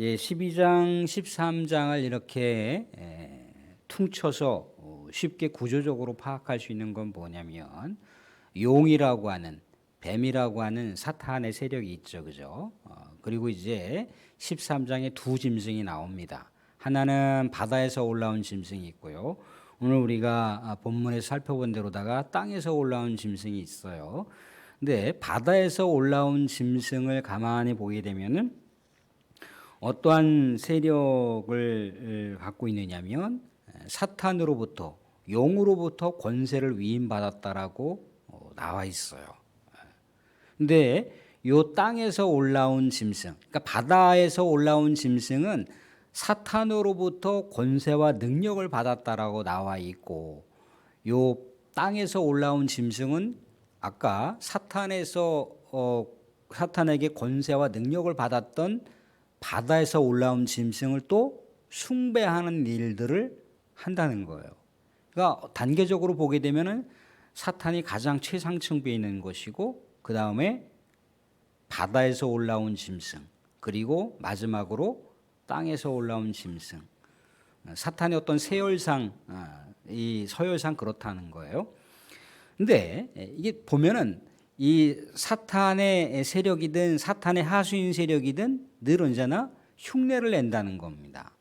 예, 12장, 13장을 이렇게 퉁쳐서 쉽게 구조적으로 파악할 수 있는 건 뭐냐면 용이라고 하는 뱀이라고 하는 사탄의 세력이 있죠, 그죠? 그리고 이제 13장에 두 짐승이 나옵니다. 하나는 바다에서 올라온 짐승이 있고요. 오늘 우리가 본문에서 살펴본 대로다가 땅에서 올라온 짐승이 있어요. 근데 바다에서 올라온 짐승을 가만히 보게 되면은 어떠한 세력을 갖고 있느냐면 사탄으로부터 용으로부터 권세를 위임받았다라고 나와 있어요. 근데 요 땅에서 올라온 짐승, 그러니까 바다에서 올라온 짐승은 사탄으로부터 권세와 능력을 받았다라고 나와 있고, 요 땅에서 올라온 짐승은 아까 사탄에게 권세와 능력을 받았던 바다에서 올라온 짐승을 또 숭배하는 일들을 한다는 거예요. 그러니까 단계적으로 보게 되면은 사탄이 가장 최상층부에 있는 것이고, 그 다음에 바다에서 올라온 짐승, 그리고 마지막으로 땅에서 올라온 짐승. 사탄의 어떤 세열상, 이 서열상 그렇다는 거예요. 근데 이게 보면은 이 사탄의 세력이든 사탄의 하수인 세력이든 늘 언제나 흉내를 낸다는 겁니다.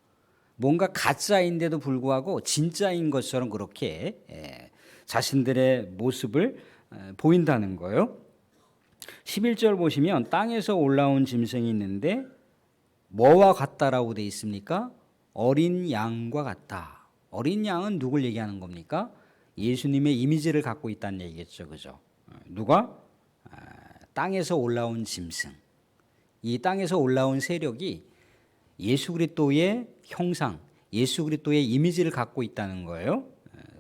뭔가 가짜인데도 불구하고 진짜인 것처럼 그렇게 자신들의 모습을 보인다는 거예요. 11절 보시면 땅에서 올라온 짐승이 있는데 뭐와 같다라고 되어 있습니까? 어린 양과 같다. 어린 양은 누굴 얘기하는 겁니까? 예수님의 이미지를 갖고 있다는 얘기겠죠, 그죠? 누가? 땅에서 올라온 짐승. 이 땅에서 올라온 세력이 예수 그리스도의 형상, 예수 그리스도의 이미지를 갖고 있다는 거예요.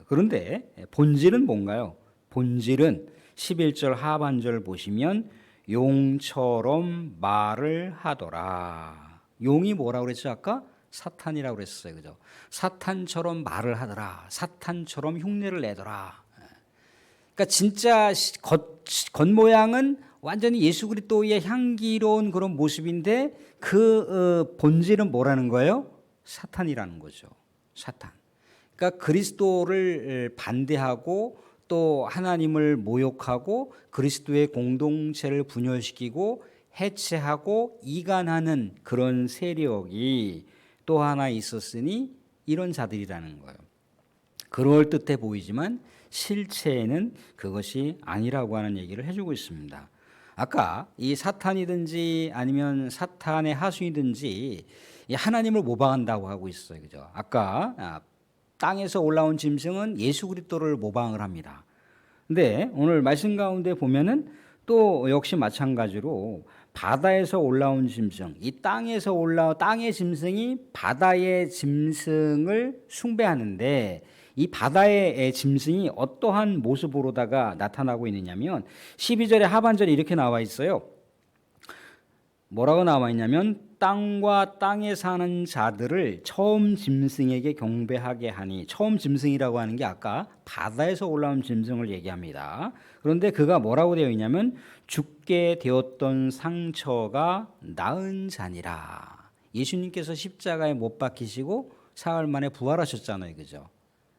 그런데 본질은 뭔가요? 본질은 11절 하반절 보시면 용처럼 말을 하더라. 용이 뭐라고 그랬죠? 아까 사탄이라고 그랬어요. 그죠? 사탄처럼 말을 하더라. 사탄처럼 흉내를 내더라. 그러니까 진짜 겉모양은 완전히 예수 그리스도의 향기로운 그런 모습인데 그 본질은 뭐라는 거예요? 사탄이라는 거죠. 사탄. 그러니까 그리스도를 반대하고 또 하나님을 모욕하고 그리스도의 공동체를 분열시키고 해체하고 이간하는 그런 세력이 또 하나 있었으니 이런 자들이라는 거예요. 그럴듯해 보이지만 실체에는 그것이 아니라고 하는 얘기를 해주고 있습니다. 아까 이 사탄이든지 아니면 사탄의 하수이든지 하나님을 모방한다고 하고 있어요. 그죠? 아까 땅에서 올라온 짐승은 예수 그리스도를 모방을 합니다. 근데 오늘 말씀 가운데 보면은 또 역시 마찬가지로 바다에서 올라온 짐승, 이 땅의 짐승이 바다의 짐승을 숭배하는데 이 바다의 짐승이 어떠한 모습으로다가 나타나고 있느냐면 12절의 하반절에 이렇게 나와 있어요. 뭐라고 나와 있냐면 땅과 땅에 사는 자들을 처음 짐승에게 경배하게 하니, 처음 짐승이라고 하는 게 아까 바다에서 올라온 짐승을 얘기합니다. 그런데 그가 뭐라고 되어 있냐면 죽게 되었던 상처가 나은 자니라. 예수님께서 십자가에 못 박히시고 사흘 만에 부활하셨잖아요. 그죠?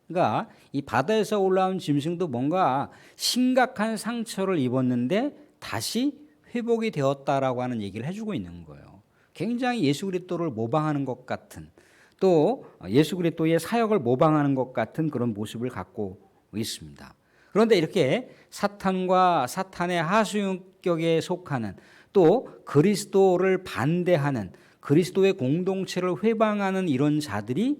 그러니까 이 바다에서 올라온 짐승도 뭔가 심각한 상처를 입었는데 다시 회복이 되었다라고 하는 얘기를 해주고 있는 거예요. 굉장히 예수 그리스도를 모방하는 것 같은, 또 예수 그리스도의 사역을 모방하는 것 같은 그런 모습을 갖고 있습니다. 그런데 이렇게 사탄과 사탄의 하수인격에 속하는, 또 그리스도를 반대하는, 그리스도의 공동체를 회방하는 이런 자들이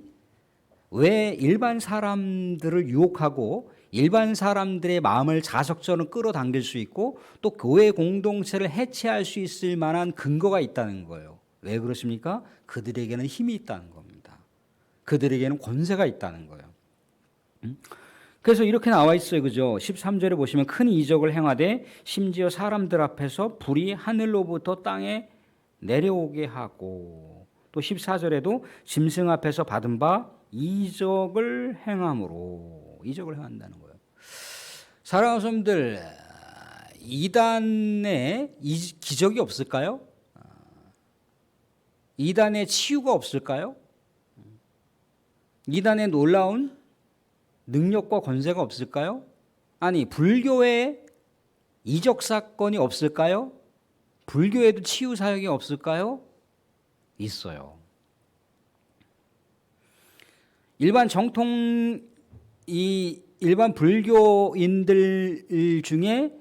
왜 일반 사람들을 유혹하고 일반 사람들의 마음을 자석처럼 끌어당길 수 있고 또 교회 공동체를 해체할 수 있을 만한 근거가 있다는 거예요. 왜 그렇습니까? 그들에게는 힘이 있다는 겁니다. 그들에게는 권세가 있다는 거예요. 그래서 이렇게 나와 있어요. 그죠? 13절에 보시면 큰 이적을 행하되 심지어 사람들 앞에서 불이 하늘로부터 땅에 내려오게 하고, 또 14절에도 짐승 앞에서 받은 바 이적을 행한다는 거예요. 사랑하는 성도들, 이단에 기적이 없을까요? 이단의 치유가 없을까요? 이단의 놀라운 능력과 권세가 없을까요? 아니, 불교의 이적 사건이 없을까요? 불교에도 치유 사역이 없을까요? 있어요. 일반 불교인들 중에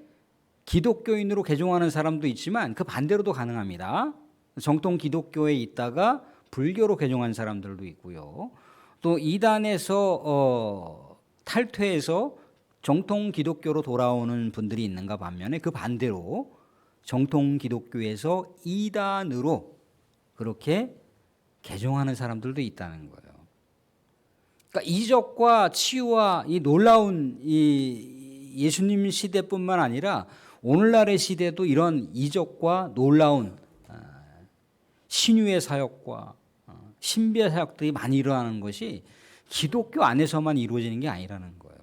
기독교인으로 개종하는 사람도 있지만 그 반대로도 가능합니다. 정통 기독교에 있다가 불교로 개종한 사람들도 있고요. 또 이단에서 탈퇴해서 정통 기독교로 돌아오는 분들이 있는가 반면에 그 반대로 정통 기독교에서 이단으로 그렇게 개종하는 사람들도 있다는 거예요. 그러니까 이적과 치유와 이 놀라운 이 예수님 시대뿐만 아니라 오늘날의 시대도 이런 이적과 놀라운 신유의 사역과 신비의 사역들이 많이 일어나는 것이 기독교 안에서만 이루어지는 게 아니라는 거예요.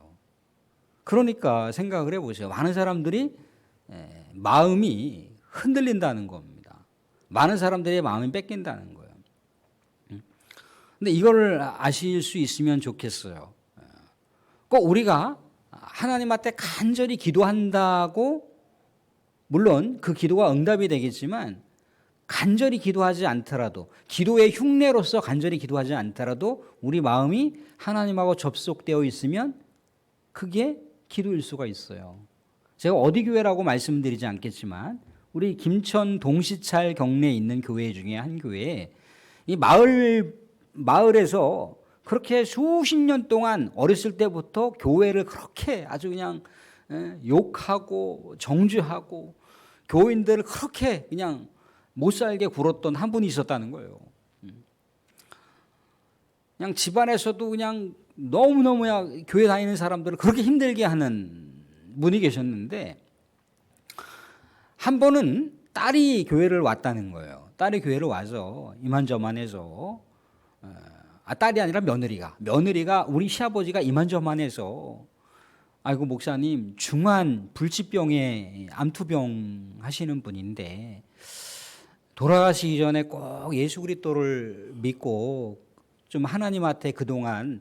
그러니까 생각을 해보세요. 많은 사람들이 마음이 흔들린다는 겁니다. 많은 사람들의 마음이 뺏긴다는 거예요. 근데 이걸 아실 수 있으면 좋겠어요. 꼭 우리가 하나님한테 간절히 기도한다고 물론 그 기도가 응답이 되겠지만 간절히 기도하지 않더라도 기도의 흉내로서 간절히 기도하지 않더라도 우리 마음이 하나님하고 접속되어 있으면 그게 기도일 수가 있어요. 제가 어디 교회라고 말씀드리지 않겠지만 우리 김천 동시찰 경내에 있는 교회 중에 한 교회에 이 마을에서 그렇게 수십 년 동안 어렸을 때부터 교회를 그렇게 아주 그냥 욕하고 정죄하고 교인들을 그렇게 그냥 못 살게 굴었던 한 분이 있었다는 거예요. 그냥 집안에서도 그냥 너무너무 교회 다니는 사람들을 그렇게 힘들게 하는 분이 계셨는데 한 번은 딸이 교회를 왔다는 거예요. 딸이 교회를 와서 이만저만해서 딸이 아니라 며느리가 우리 시아버지가 이만저만해서 아이고 목사님 중한 불치병에 암투병 하시는 분인데 돌아가시기 전에 꼭 예수 그리스도를 믿고 좀 하나님한테 그동안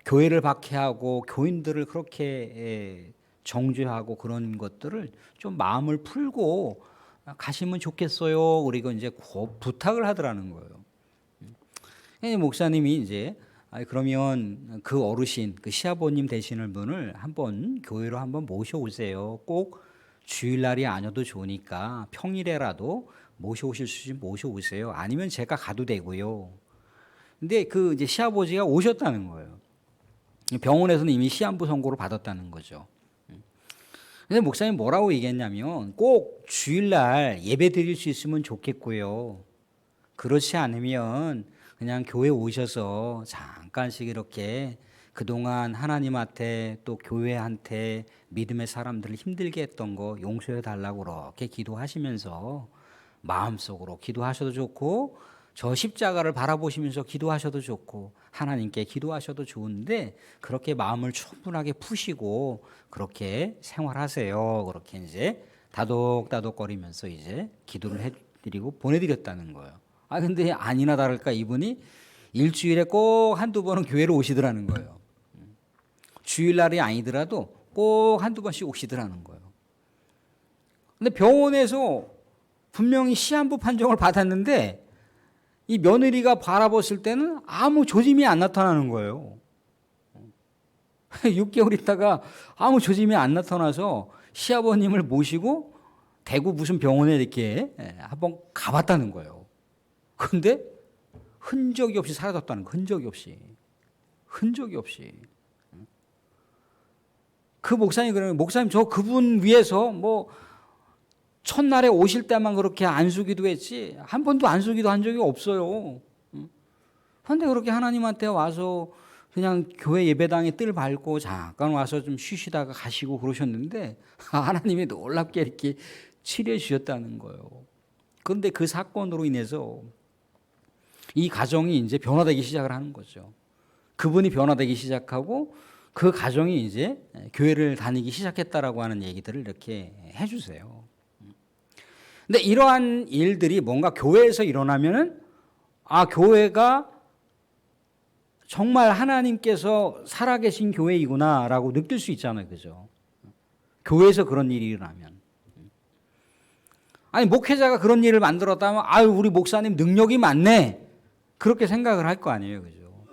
교회를 박해하고 교인들을 그렇게 정죄하고 그런 것들을 좀 마음을 풀고 가시면 좋겠어요. 그리고 이제 부탁을 하더라는 거예요. 목사님이 이제 그러면 그 어르신, 그 시아버님 되시는 분을 한번 교회로 한번 모셔오세요. 꼭 주일날이 아니어도 좋으니까 평일에라도 모셔오실 수 있으면 모셔오세요. 아니면 제가 가도 되고요. 근데 그 이제 시아버지가 오셨다는 거예요. 병원에서는 이미 시한부 선고를 받았다는 거죠. 근데 목사님 뭐라고 얘기했냐면 꼭 주일날 예배 드릴 수 있으면 좋겠고요. 그렇지 않으면 그냥 교회 오셔서 잠깐씩 이렇게 그동안 하나님한테 또 교회한테 믿음의 사람들을 힘들게 했던 거 용서해 달라고 그렇게 기도하시면서 마음속으로 기도하셔도 좋고 저 십자가를 바라보시면서 기도하셔도 좋고 하나님께 기도하셔도 좋은데 그렇게 마음을 충분하게 푸시고 그렇게 생활하세요. 그렇게 이제 다독다독거리면서 이제 기도를 해드리고 보내드렸다는 거예요. 근데 아니나 다를까 이분이 일주일에 꼭 한두 번은 교회로 오시더라는 거예요. 주일날이 아니더라도 꼭 한두 번씩 오시더라는 거예요. 근데 병원에서 분명히 시한부 판정을 받았는데 이 며느리가 바라봤을 때는 아무 조짐이 안 나타나는 거예요. 6개월 있다가 아무 조짐이 안 나타나서 시아버님을 모시고 대구 무슨 병원에 이렇게 한번 가봤다는 거예요. 그런데 흔적이 없이 사라졌다는 거. 흔적이 없이. 그 목사님이 그러면 목사님 저 그분 위해서 뭐 첫날에 오실 때만 그렇게 안수기도 했지 한 번도 안수기도 한 적이 없어요. 그런데 그렇게 하나님한테 와서 그냥 교회 예배당에 뜰 밟고 잠깐 와서 좀 쉬시다가 가시고 그러셨는데 하나님이 놀랍게 이렇게 치료해 주셨다는 거예요. 그런데 그 사건으로 인해서 이 가정이 이제 변화되기 시작을 하는 거죠. 그분이 변화되기 시작하고 그 가정이 이제 교회를 다니기 시작했다라고 하는 얘기들을 이렇게 해주세요. 근데 이러한 일들이 뭔가 교회에서 일어나면은 교회가 정말 하나님께서 살아계신 교회이구나라고 느낄 수 있잖아요. 그죠? 교회에서 그런 일이 일어나면. 아니, 목회자가 그런 일을 만들었다면, 우리 목사님 능력이 많네. 그렇게 생각을 할 거 아니에요. 그죠?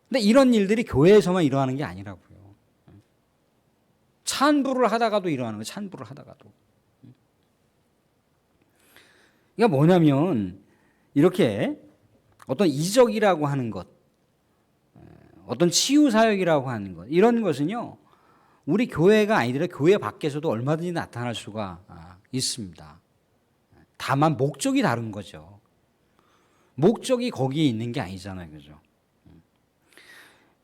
근데 이런 일들이 교회에서만 일어나는 게 아니라고요. 찬부를 하다가도 일어나는 거예요. 찬부를 하다가도. 그러니까 뭐냐면, 이렇게 어떤 이적이라고 하는 것, 어떤 치유사역이라고 하는 것, 이런 것은요, 우리 교회가 아니라 교회 밖에서도 얼마든지 나타날 수가 있습니다. 다만 목적이 다른 거죠. 목적이 거기에 있는 게 아니잖아요. 그죠?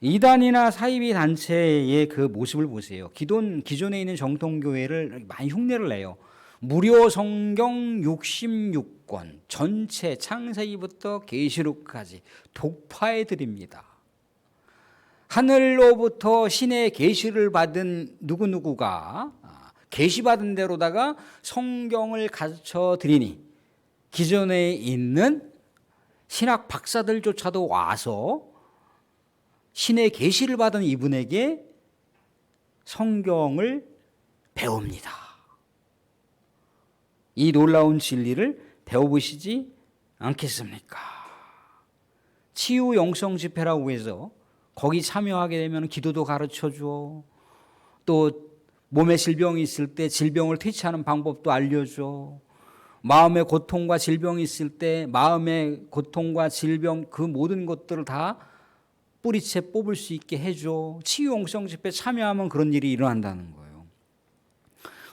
이단이나 사이비 단체의 그 모습을 보세요. 기존에 있는 정통교회를 많이 흉내를 내요. 무료 성경 66권 전체 창세기부터 계시록까지 독파해 드립니다. 하늘로부터 신의 계시를 받은 누구누구가 계시받은 대로다가 성경을 가르쳐 드리니 기존에 있는 신학 박사들조차도 와서 신의 계시를 받은 이분에게 성경을 배웁니다. 이 놀라운 진리를 배워보시지 않겠습니까? 치유 영성 집회라고 해서 거기 참여하게 되면 기도도 가르쳐줘. 또 몸에 질병이 있을 때 질병을 퇴치하는 방법도 알려줘. 마음의 고통과 질병이 있을 때 마음의 고통과 질병 그 모든 것들을 다 뿌리채 뽑을 수 있게 해줘. 치유 영성 집회 참여하면 그런 일이 일어난다는 거예요.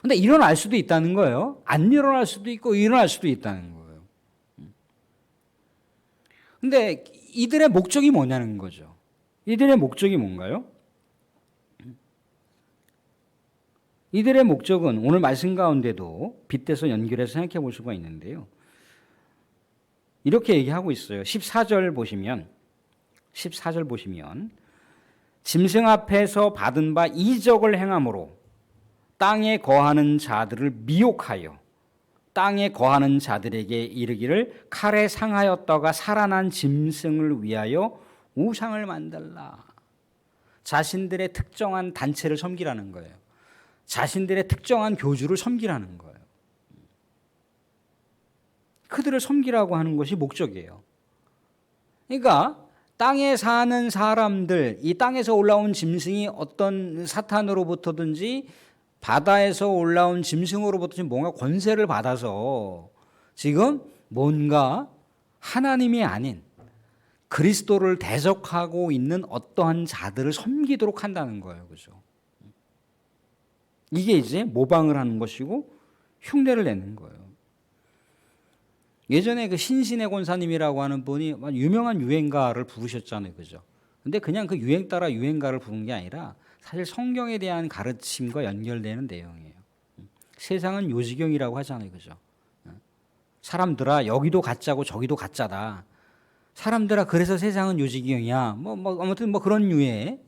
근데 일어날 수도 있다는 거예요. 안 일어날 수도 있고 일어날 수도 있다는 거예요. 근데 이들의 목적이 뭐냐는 거죠. 이들의 목적이 뭔가요? 이들의 목적은 오늘 말씀 가운데도 빗대서 연결해서 생각해 볼 수가 있는데요. 이렇게 얘기하고 있어요. 14절 보시면 짐승 앞에서 받은 바 이적을 행함으로 땅에 거하는 자들을 미혹하여 땅에 거하는 자들에게 이르기를 칼에 상하였다가 살아난 짐승을 위하여 우상을 만들라. 자신들의 특정한 단체를 섬기라는 거예요. 자신들의 특정한 교주를 섬기라는 거예요. 그들을 섬기라고 하는 것이 목적이에요. 그러니까 땅에 사는 사람들, 이 땅에서 올라온 짐승이 어떤 사탄으로부터든지 바다에서 올라온 짐승으로부터 뭔가 권세를 받아서 지금 뭔가 하나님이 아닌 그리스도를 대적하고 있는 어떠한 자들을 섬기도록 한다는 거예요. 그죠? 이게 이제 모방을 하는 것이고 흉내를 내는 거예요. 예전에 그 신신의 권사님이라고 하는 분이 유명한 유행가를 부르셨잖아요. 그죠? 근데 그냥 그 유행 따라 유행가를 부른 게 아니라 사실 성경에 대한 가르침과 연결되는 내용이에요. 세상은 요지경이라고 하잖아요. 그죠? 사람들아, 여기도 가짜고 저기도 가짜다. 사람들아, 그래서 세상은 요지경이야. 아무튼 그런 류의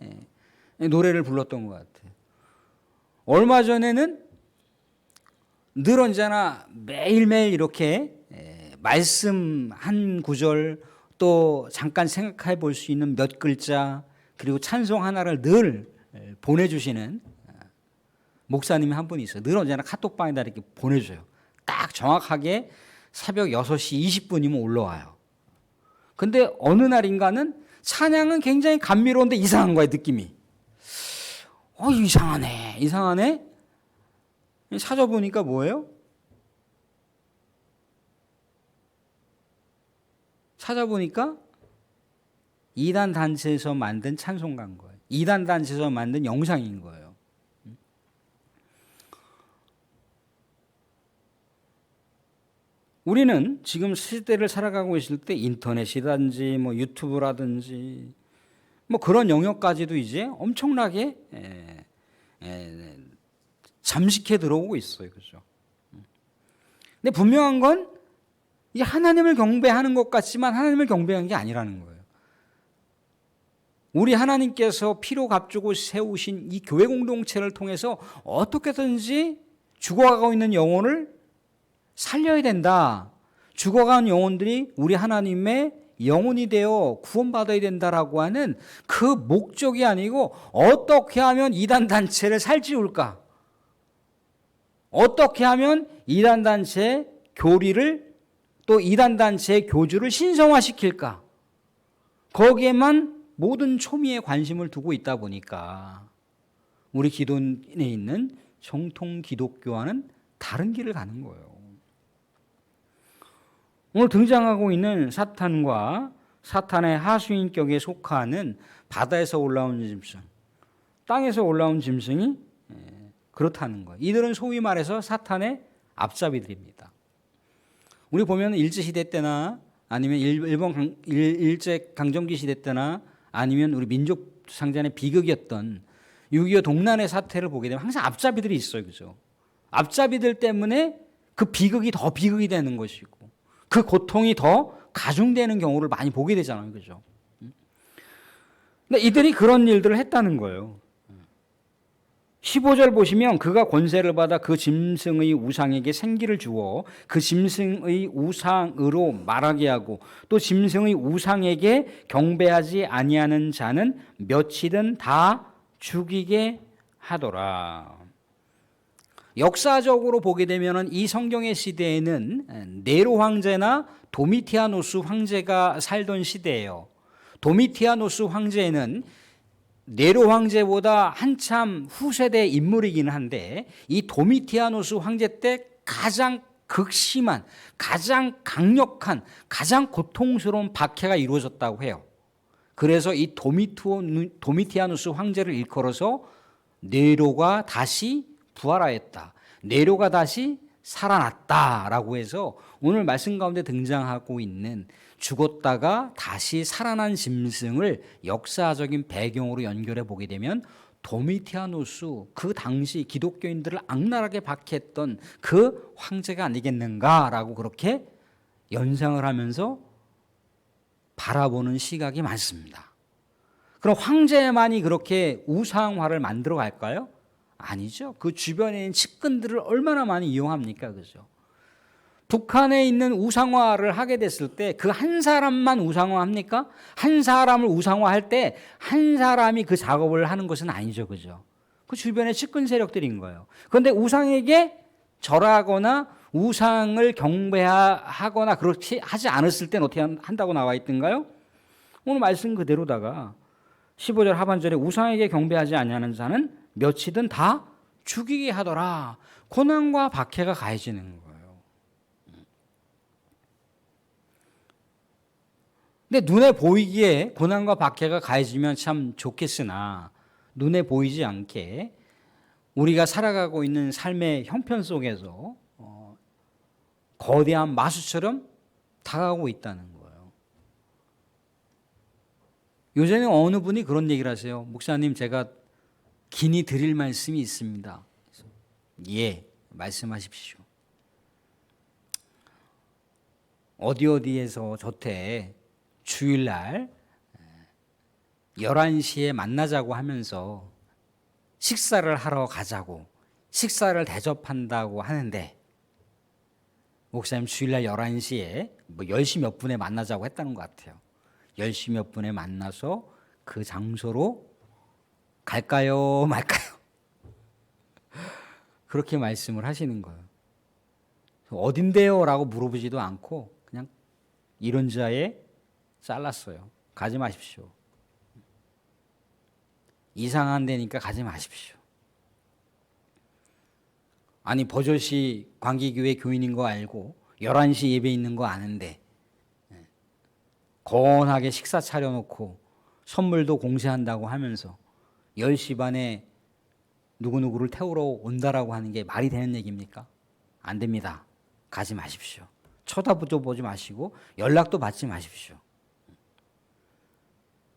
노래를 불렀던 것 같아요. 얼마 전에는 늘 언제나 매일매일 이렇게 말씀 한 구절 또 잠깐 생각해 볼 수 있는 몇 글자 그리고 찬송 하나를 늘 보내주시는 목사님이 한 분이 있어요. 늘 언제나 카톡방에다 이렇게 보내줘요. 딱 정확하게 새벽 6시 20분이면 올라와요. 근데 어느 날인가는 찬양은 굉장히 감미로운데 이상한 거예요. 느낌이. 이상하네. 찾아보니까 뭐예요? 찾아보니까 이단 단체에서 만든 찬송가인 거예요. 이단 단체에서 만든 영상인 거예요. 우리는 지금 시대를 살아가고 있을 때 인터넷이라든지 유튜브라든지 그런 영역까지도 이제 엄청나게 잠식해 들어오고 있어요. 그죠? 근데 분명한 건 이 하나님을 경배하는 것 같지만 하나님을 경배하는 게 아니라는 거예요. 우리 하나님께서 피로 값주고 세우신 이 교회 공동체를 통해서 어떻게든지 죽어가고 있는 영혼을 살려야 된다. 죽어간 영혼들이 우리 하나님의 영혼이 되어 구원받아야 된다라고 하는 그 목적이 아니고 어떻게 하면 이단 단체를 살찌울까? 어떻게 하면 이단 단체의 교리를 또 이단 단체의 교주를 신성화시킬까? 거기에만 모든 초미의 관심을 두고 있다 보니까 우리 기존에 있는 정통 기독교와는 다른 길을 가는 거예요. 오늘 등장하고 있는 사탄과 사탄의 하수인격에 속하는 바다에서 올라온 짐승, 땅에서 올라온 짐승이 그렇다는 거예요. 이들은 소위 말해서 사탄의 앞잡이들입니다. 우리 보면 일제시대 때나 아니면 일본 일제강점기 시대 때나 아니면 우리 민족 상잔의 비극이었던 6.25 동란의 사태를 보게 되면 항상 앞잡이들이 있어요. 그죠? 앞잡이들 때문에 그 비극이 더 비극이 되는 것이고 그 고통이 더 가중되는 경우를 많이 보게 되잖아요. 그죠? 근데 이들이 그런 일들을 했다는 거예요. 15절 보시면 그가 권세를 받아 그 짐승의 우상에게 생기를 주어 그 짐승의 우상으로 말하게 하고 또 짐승의 우상에게 경배하지 아니하는 자는 몇이든 다 죽이게 하더라. 역사적으로 보게 되면 이 성경의 시대에는 네로 황제나 도미티아누스 황제가 살던 시대예요. 도미티아누스 황제는 네로 황제보다 한참 후세대 인물이긴 한데 이 도미티아누스 황제 때 가장 극심한, 가장 강력한, 가장 고통스러운 박해가 이루어졌다고 해요. 그래서 이 도미티아누스 황제를 일컬어서 네로가 다시 부활하였다. 네로가 다시 살아났다라고 해서 오늘 말씀 가운데 등장하고 있는 죽었다가 다시 살아난 짐승을 역사적인 배경으로 연결해 보게 되면 도미티아누스, 그 당시 기독교인들을 악랄하게 박해했던 그 황제가 아니겠는가라고 그렇게 연상을 하면서 바라보는 시각이 많습니다. 그럼 황제만이 그렇게 우상화를 만들어 갈까요? 아니죠. 그 주변에 있는 측근들을 얼마나 많이 이용합니까? 그죠? 북한에 있는 우상화를 하게 됐을 때 그 한 사람만 우상화합니까? 한 사람을 우상화할 때 한 사람이 그 작업을 하는 것은 아니죠. 그죠? 그 주변에 측근 세력들인 거예요. 그런데 우상에게 절하거나 우상을 경배하거나 그렇게 하지 않았을 때는 어떻게 한다고 나와 있던가요? 오늘 말씀 그대로다가 15절 하반절에 우상에게 경배하지 아니하는 자는 몇이든 다 죽이게 하더라. 고난과 박해가 가해지는 거예요. 근데 눈에 보이기에 고난과 박해가 가해지면 참 좋겠으나 눈에 보이지 않게 우리가 살아가고 있는 삶의 형편 속에서 거대한 마수처럼 다가오고 있다는 거예요. 요즘에 어느 분이 그런 얘기를 하세요. 목사님, 제가 긴히 드릴 말씀이 있습니다. 예, 말씀하십시오. 어디에서 저태 주일날 11시에 만나자고 하면서 식사를 하러 가자고 식사를 대접한다고 하는데 목사님 주일날 11시에 뭐 10시 몇 분에 만나자고 했다는 것 같아요. 10시 몇 분에 만나서 그 장소로 갈까요 말까요? 그렇게 말씀을 하시는 거예요. 어딘데요? 라고 물어보지도 않고 그냥 이런 자에 잘랐어요. 가지 마십시오. 이상한 데니까 가지 마십시오. 아니 버젓이 광기교회 교인인 거 알고 11시 예배 있는 거 아는데 건하게 식사 차려놓고 선물도 공세한다고 하면서 10시 반에 누구누구를 태우러 온다라고 하는 게 말이 되는 얘기입니까? 안 됩니다. 가지 마십시오. 쳐다보도 보지 마시고 연락도 받지 마십시오.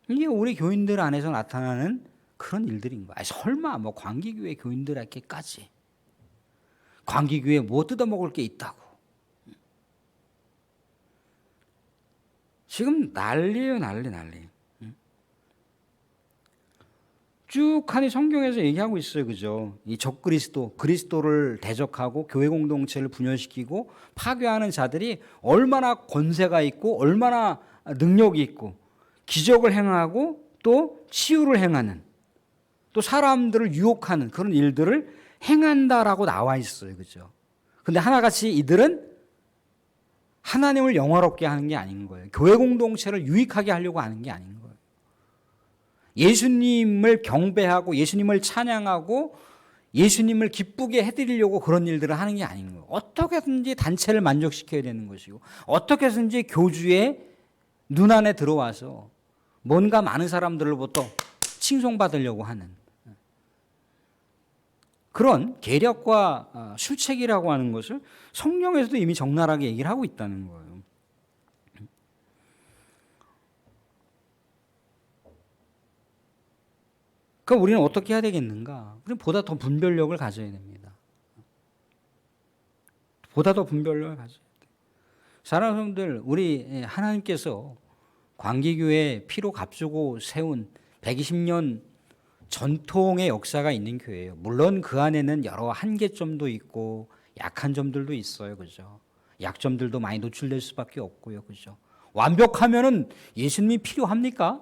이게 우리 교인들 안에서 나타나는 그런 일들인 거야. 설마 뭐 광기교회 교인들에게까지 광기교회 뭐 뜯어먹을 게 있다고. 지금 난리예요, 난리. 쭉하니 성경에서 얘기하고 있어요. 그죠? 이 적그리스도, 그리스도를 대적하고 교회 공동체를 분열시키고 파괴하는 자들이 얼마나 권세가 있고 얼마나 능력이 있고 기적을 행하고 또 치유를 행하는 또 사람들을 유혹하는 그런 일들을 행한다라고 나와 있어요. 그죠? 근데 하나같이 이들은 하나님을 영화롭게 하는 게 아닌 거예요. 교회 공동체를 유익하게 하려고 하는 게 아닌 거예요. 예수님을 경배하고 예수님을 찬양하고 예수님을 기쁘게 해드리려고 그런 일들을 하는 게 아닌 거예요. 어떻게든지 단체를 만족시켜야 되는 것이고 어떻게든지 교주의 눈 안에 들어와서 뭔가 많은 사람들로부터 칭송받으려고 하는 그런 계략과 술책이라고 하는 것을 성경에서도 이미 적나라하게 얘기를 하고 있다는 거예요. 그럼 우리는 어떻게 해야 되겠는가? 우리는 보다 더 분별력을 가져야 됩니다. 보다 더 분별력을 가져야 돼요. 사랑하는 사람들, 우리 하나님께서 광기교회 피로 값주고 세운 120년 전통의 역사가 있는 교회예요. 물론 그 안에는 여러 한계점도 있고 약한 점들도 있어요. 그죠? 약점들도 많이 노출될 수밖에 없고요. 그죠? 완벽하면은 예수님이 필요합니까?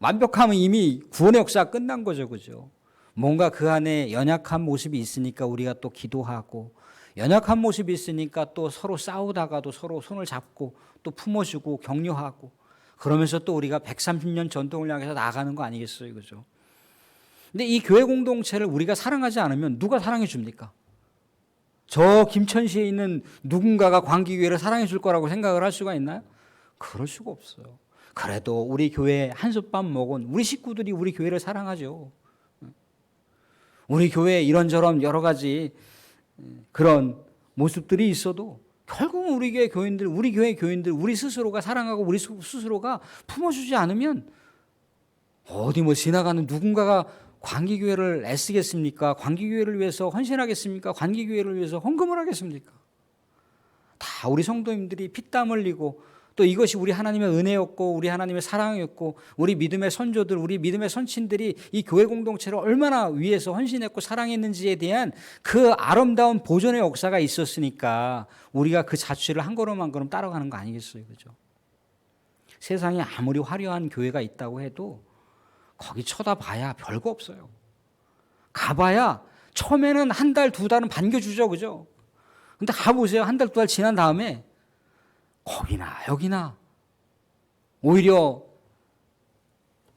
완벽하면 이미 구원의 역사가 끝난 거죠. 그죠? 뭔가 그 안에 연약한 모습이 있으니까 우리가 또 기도하고 연약한 모습이 있으니까 또 서로 싸우다가도 서로 손을 잡고 또 품어주고 격려하고 그러면서 또 우리가 130년 전통을 향해서 나아가는 거 아니겠어요. 그죠? 근데 이 교회 공동체를 우리가 사랑하지 않으면 누가 사랑해 줍니까? 저 김천시에 있는 누군가가 광기교회를 사랑해 줄 거라고 생각을 할 수가 있나요? 그럴 수가 없어요. 그래도 우리 교회 한솥밥 먹은 우리 식구들이 우리 교회를 사랑하죠. 우리 교회에 이런저런 여러 가지 그런 모습들이 있어도 결국은 우리 교회 교인들, 우리 교회 교인들, 우리 스스로가 사랑하고 우리 스스로가 품어주지 않으면 어디 뭐 지나가는 누군가가 광기교회를 애쓰겠습니까? 광기교회를 위해서 헌신하겠습니까? 광기교회를 위해서 헌금을 하겠습니까? 다 우리 성도님들이 피땀 흘리고 또 이것이 우리 하나님의 은혜였고 우리 하나님의 사랑이었고 우리 믿음의 선조들, 우리 믿음의 선친들이 이 교회 공동체를 얼마나 위해서 헌신했고 사랑했는지에 대한 그 아름다운 보존의 역사가 있었으니까 우리가 그 자취를 한 걸음 한 걸음 따라가는 거 아니겠어요? 그죠? 세상에 아무리 화려한 교회가 있다고 해도 거기 쳐다봐야 별거 없어요. 가봐야 처음에는 한 달, 두 달은 반겨주죠. 그죠? 근데 가보세요. 한 달, 두 달 지난 다음에 거기나 여기나 오히려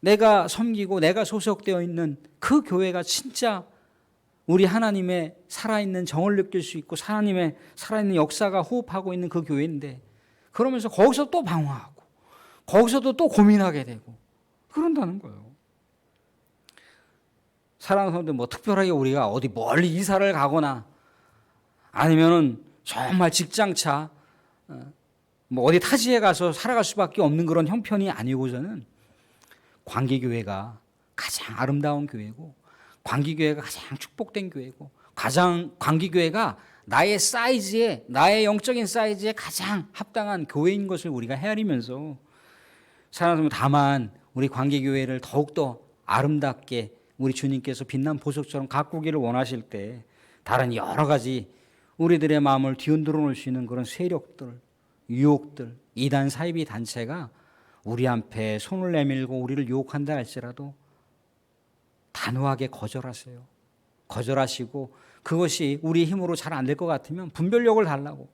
내가 섬기고 내가 소속되어 있는 그 교회가 진짜 우리 하나님의 살아있는 정을 느낄 수 있고 하나님의 살아있는 역사가 호흡하고 있는 그 교회인데 그러면서 거기서 또 방황하고 거기서도 또 고민하게 되고 그런다는 거예요. 사랑하는 사람들 뭐 특별하게 우리가 어디 멀리 이사를 가거나 아니면은 정말 직장차 뭐 어디 타지에 가서 살아갈 수밖에 없는 그런 형편이 아니고서는 광기교회가 가장 아름다운 교회고 광기교회가 가장 축복된 교회고 가장 광기교회가 나의 사이즈에 나의 영적인 사이즈에 가장 합당한 교회인 것을 우리가 헤아리면서 사랑하는 다만 우리 광기교회를 더욱더 아름답게 우리 주님께서 빛난 보석처럼 가꾸기를 원하실 때 다른 여러 가지 우리들의 마음을 뒤흔들어 놓을 수 있는 그런 세력들, 유혹들, 이단 사이비 단체가 우리 앞에 손을 내밀고 우리를 유혹한다 할지라도 단호하게 거절하세요. 거절하시고 그것이 우리 힘으로 잘 안 될 것 같으면 분별력을 달라고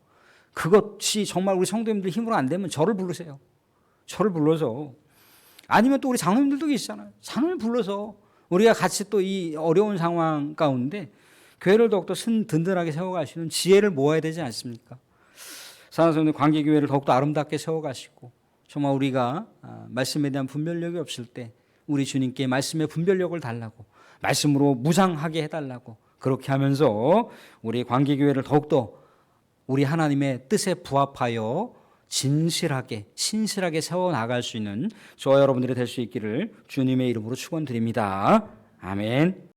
그것이 정말 우리 성도님들 힘으로 안 되면 저를 부르세요. 저를 불러서 아니면 또 우리 장로님들도 계시잖아요. 장로님 불러서 우리가 같이 또 이 어려운 상황 가운데 교회를 더욱더 든든하게 세워가시는 지혜를 모아야 되지 않습니까? 사랑하는 성도님 광기교회를 더욱더 아름답게 세워가시고 정말 우리가 말씀에 대한 분별력이 없을 때 우리 주님께 말씀의 분별력을 달라고 말씀으로 무장하게 해달라고 그렇게 하면서 우리 광기교회를 더욱더 우리 하나님의 뜻에 부합하여 진실하게 신실하게 세워나갈 수 있는 저와 여러분들이 될 수 있기를 주님의 이름으로 축원드립니다. 아멘.